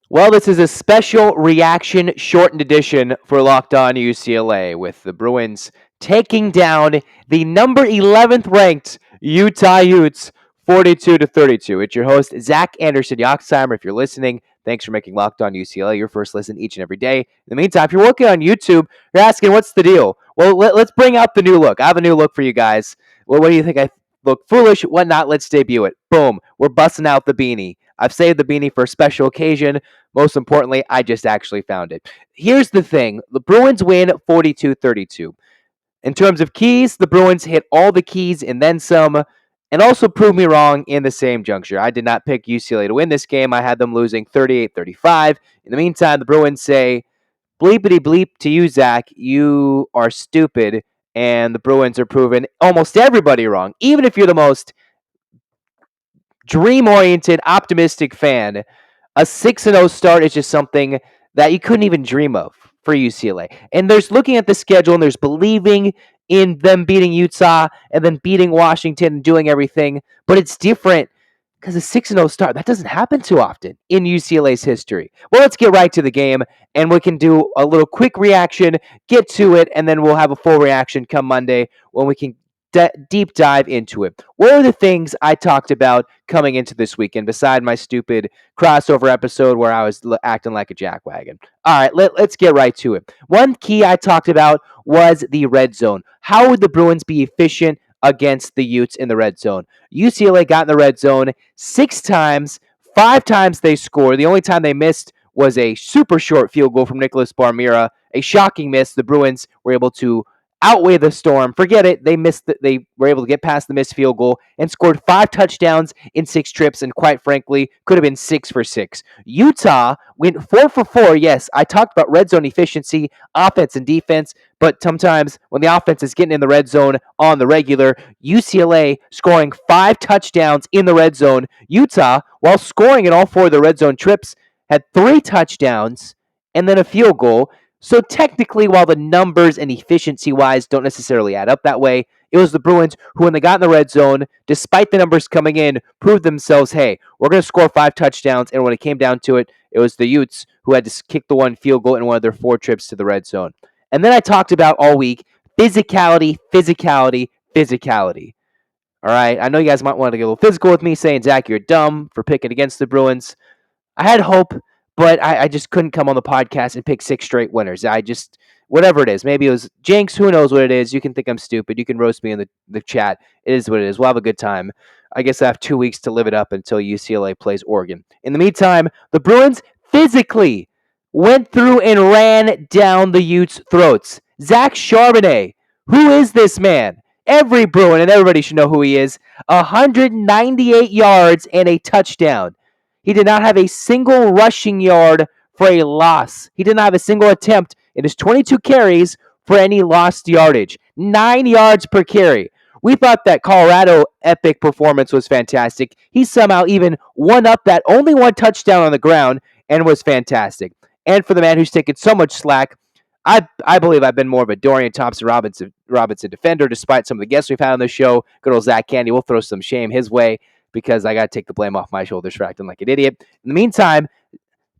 Well, this is a special reaction shortened edition for Locked On UCLA with the Bruins taking down the number 11th ranked Utah Utes 42-32. It's your host, Zach Anderson Yoxheimer. If you're listening, thanks for making Locked On UCLA your first listen each and every day. In the meantime, if you're looking on YouTube, you're asking, what's the deal? Well, let's bring out the new look. I have a new look for you guys. Well, what do you think? I look foolish? Whatnot? Let's debut it. Boom. We're busting out the beanie. I've saved the beanie for a special occasion. Most importantly, I just actually found it. Here's the thing. The Bruins win 42-32. In terms of keys, the Bruins hit all the keys and then some, and also proved me wrong in the same juncture. I did not pick UCLA to win this game. I had them losing 38-35. In the meantime, the Bruins say, bleepity bleep to you, Zach. You are stupid, and the Bruins are proving almost everybody wrong. Even if you're the most dream-oriented, optimistic fan, a 6-0 start is just something that you couldn't even dream of for UCLA. And there's looking at the schedule and there's believing in them beating Utah and then beating Washington and doing everything. But it's different because a 6-0 start, that doesn't happen too often in UCLA's history. Well, let's get right to the game and we can do a little quick reaction, get to it, and then we'll have a full reaction come Monday when we can deep dive into it. What are the things I talked about coming into this weekend beside my stupid crossover episode where I was acting like a jackwagon? All right, let's get right to it. One key I talked about was the red zone. How would the Bruins be efficient against the Utes in the red zone? UCLA got in the red zone 6 times, 5 times they scored. The only time they missed was a super short field goal from Nicholas Barmira, a shocking miss. The Bruins were able to outweigh the storm. Forget it. They were able to get past the missed field goal and scored 5 touchdowns in 6 trips, and quite frankly, could have been 6 for 6. Utah went 4 for 4. Yes, I talked about red zone efficiency, offense and defense, but sometimes when the offense is getting in the red zone on the regular, UCLA scoring 5 touchdowns in the red zone. Utah, while scoring in all 4 of the red zone trips, had 3 touchdowns and then a field goal. So technically, while the numbers and efficiency-wise don't necessarily add up that way, it was the Bruins who, when they got in the red zone, despite the numbers coming in, proved themselves, hey, we're going to score 5 touchdowns. And when it came down to it, it was the Utes who had to kick the 1 field goal in one of their 4 trips to the red zone. And then I talked about all week, physicality, physicality, physicality. All right, I know you guys might want to get a little physical with me, saying, Zach, you're dumb for picking against the Bruins. I had hope, but I just couldn't come on the podcast and pick 6 straight winners. Whatever it is, maybe it was jinx, who knows what it is. You can think I'm stupid. You can roast me in the chat. It is what it is. We'll have a good time. I guess I have 2 weeks to live it up until UCLA plays Oregon. In the meantime, the Bruins physically went through and ran down the Utes' throats. Zach Charbonnet, who is this man? Every Bruin, and everybody should know who he is, 198 yards and a touchdown. He did not have a single rushing yard for a loss. He did not have a single attempt in his 22 carries for any lost yardage. 9 yards per carry. We thought that Colorado epic performance was fantastic. He somehow even won up that only 1 touchdown on the ground and was fantastic. And for the man who's taken so much slack, I believe I've been more of a Dorian Thompson-Robinson defender, despite some of the guests we've had on the show. Good old Zach Candy. We'll throw some shame his way, because I got to take the blame off my shoulders for acting like an idiot. In the meantime,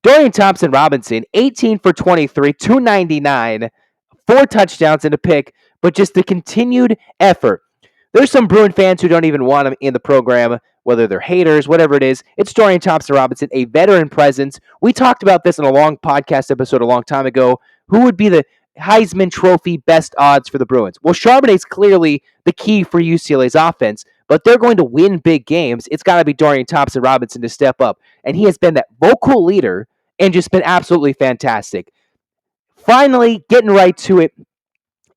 Dorian Thompson-Robinson, 18 for 23, 299, 4 touchdowns and a pick, but just the continued effort. There's some Bruin fans who don't even want him in the program, whether they're haters, whatever it is. It's Dorian Thompson-Robinson, a veteran presence. We talked about this in a long podcast episode a long time ago. Who would be the Heisman Trophy best odds for the Bruins? Well, Charbonnet's clearly the key for UCLA's offense, but they're going to win big games. It's got to be Dorian Thompson-Robinson to step up, and he has been that vocal leader and just been absolutely fantastic. Finally, getting right to it,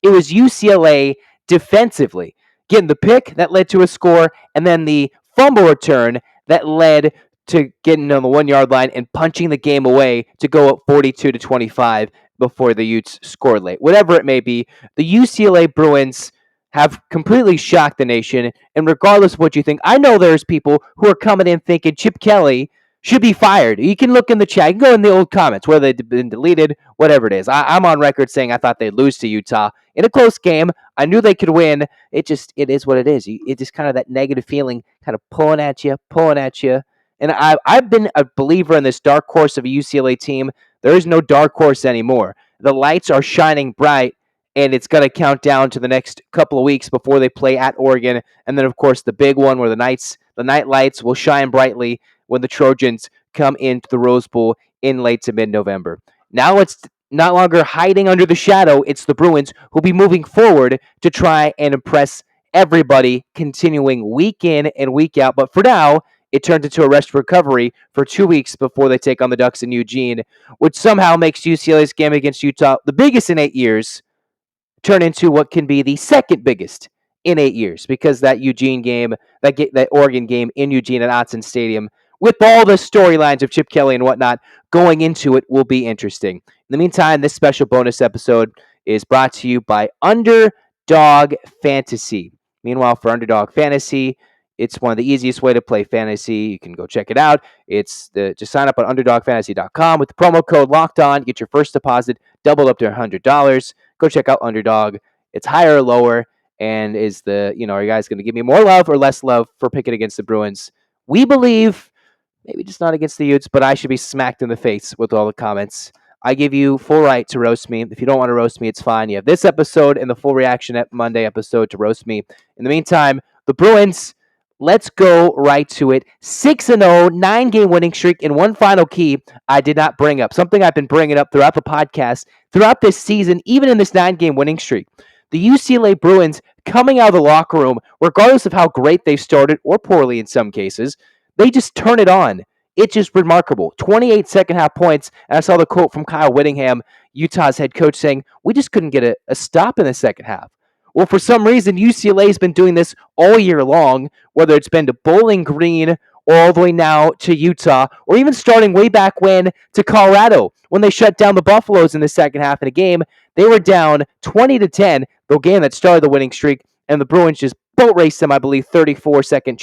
it was UCLA defensively getting the pick that led to a score, and then the fumble return that led to getting on the 1-yard line and punching the game away to go up 42-25 before the Utes scored late. Whatever it may be, the UCLA Bruins have completely shocked the nation, and regardless of what you think, I know there's people who are coming in thinking Chip Kelly should be fired. You can look in the chat. You can go in the old comments, whether they've been deleted, whatever it is. I'm on record saying I thought they'd lose to Utah in a close game. I knew they could win. It is what it is. It just kind of that negative feeling kind of pulling at you. And I've been a believer in this dark horse of a UCLA team. There is no dark horse anymore. The lights are shining bright, and it's going to count down to the next couple of weeks before they play at Oregon. And then, of course, the big one where the night lights will shine brightly when the Trojans come into the Rose Bowl in late to mid-November. Now it's not longer hiding under the shadow. It's the Bruins who'll be moving forward to try and impress everybody, continuing week in and week out. But for now, it turns into a rest recovery for 2 weeks before they take on the Ducks in Eugene, which somehow makes UCLA's game against Utah, the biggest in 8 years, turn into what can be the second biggest in 8 years, because that Eugene game, that Oregon game in Eugene at Autzen Stadium, with all the storylines of Chip Kelly and whatnot going into it, will be interesting. In the meantime, this special bonus episode is brought to you by Underdog Fantasy. Meanwhile, for Underdog Fantasy, it's one of the easiest way to play fantasy. You can go check it out. Just sign up on UnderdogFantasy.com with the promo code Locked On. Get your first deposit doubled up to $100. Go check out Underdog. It's higher or lower, and are you guys going to give me more love or less love for picking against the Bruins? We believe, maybe just not against the Utes, but I should be smacked in the face with all the comments. I give you full right to roast me. If you don't want to roast me, it's fine. You have this episode and the full reaction at Monday episode to roast me. In the meantime, the Bruins, let's go right to it. 6-0, 9-game winning streak, and one final key I did not bring up. Something I've been bringing up throughout the podcast, throughout this season, even in this 9-game winning streak. The UCLA Bruins coming out of the locker room, regardless of how great they've started, or poorly in some cases, they just turn it on. It's just remarkable. 28 second-half points, and I saw the quote from Kyle Whittingham, Utah's head coach, saying, we just couldn't get a stop in the second half. Well, for some reason, UCLA has been doing this all year long, whether it's been to Bowling Green or all the way now to Utah, or even starting way back when to Colorado, when they shut down the Buffaloes in the second half of the game. They were down 20-10, the game that started the winning streak, and the Bruins just boat raced them, I believe, 34 second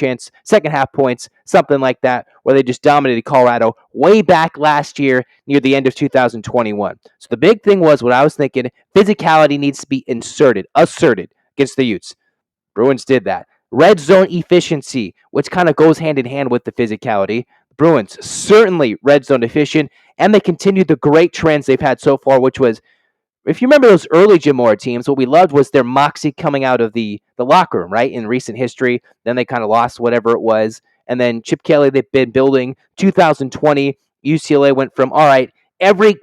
half points, something like that, where they just dominated Colorado way back last year near the end of 2021. So the big thing was what I was thinking, physicality needs to be asserted against the Utes. Bruins did that. Red zone efficiency, which kind of goes hand in hand with the physicality. Bruins certainly red zone efficient, and they continued the great trends they've had so far, which was, if you remember those early Jim Mora teams, what we loved was their moxie coming out of the locker room, right? In recent history, then they kind of lost whatever it was. And then Chip Kelly, they've been building. 2020, UCLA went from, all right, every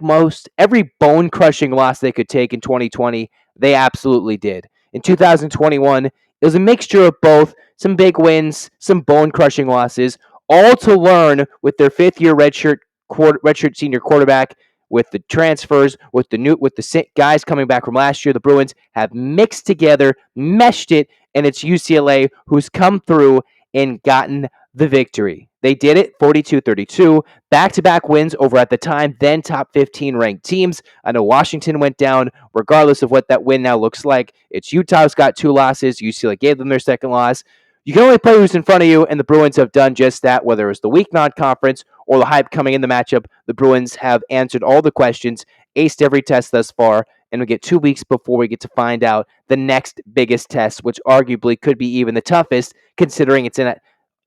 bone-crushing loss they could take in 2020, they absolutely did. In 2021, it was a mixture of both, some big wins, some bone-crushing losses, all to learn with their fifth-year redshirt senior quarterback, with the transfers, with the guys coming back from last year. The Bruins have mixed together, meshed it, and it's UCLA who's come through and gotten the victory. They did it, 42-32, back-to-back wins over, at the time, then top 15 ranked teams. I know Washington went down. Regardless of what that win now looks like, it's Utah's got 2 losses. UCLA gave them their second loss. You can only play who's in front of you, and the Bruins have done just that, whether it's the weak non-conference or the hype coming in the matchup. The Bruins have answered all the questions, aced every test thus far, and we get 2 weeks before we get to find out the next biggest test, which arguably could be even the toughest, considering it's in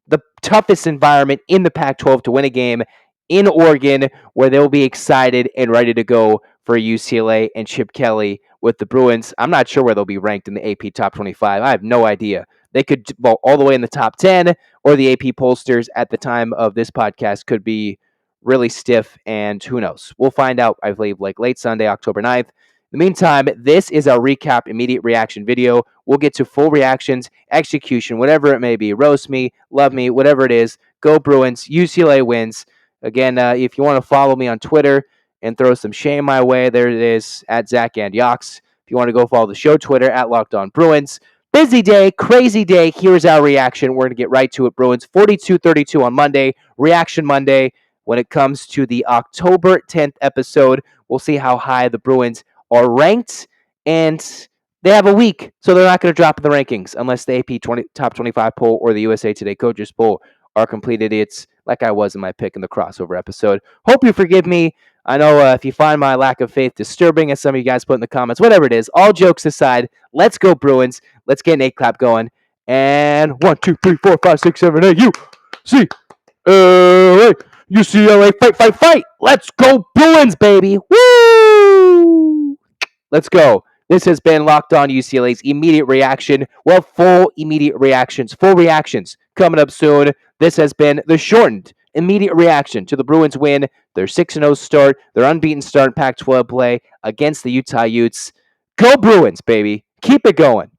the toughest environment in the Pac-12 to win a game in Oregon, where they'll be excited and ready to go for UCLA and Chip Kelly with the Bruins. I'm not sure where they'll be ranked in the AP Top 25. I have no idea. They could all the way in the top 10, or the AP pollsters at the time of this podcast could be really stiff, and who knows? We'll find out, I believe, like late Sunday, October 9th. In the meantime, this is our recap immediate reaction video. We'll get to full reactions, execution, whatever it may be. Roast me, love me, whatever it is. Go Bruins. UCLA wins. Again, if you want to follow me on Twitter and throw some shame my way, there it is, at Zach and Yox. If you want to go follow the show Twitter, at Locked On Bruins. Busy day, crazy day. Here's our reaction. We're going to get right to it, Bruins. 42-32 on Monday. Reaction Monday. When it comes to the October 10th episode, we'll see how high the Bruins are ranked. And they have a week, so they're not going to drop in the rankings unless the AP Top 25 poll or the USA Today Coaches poll are complete idiots, like I was in my pick in the crossover episode. Hope you forgive me. I know if you find my lack of faith disturbing, as some of you guys put in the comments, whatever it is, all jokes aside, let's go Bruins. Let's get an 8 clap going. And 1, 2, 3, 4, 5, 6, 7, 8, UC UCLA, fight, fight, fight! Let's go Bruins, baby! Woo! Let's go. This has been Locked On UCLA's immediate reaction. Well, full reactions coming up soon. This has been the shortened immediate reaction to the Bruins win, their 6-0 start, their unbeaten start in Pac-12 play against the Utah Utes. Go Bruins, baby. Keep it going.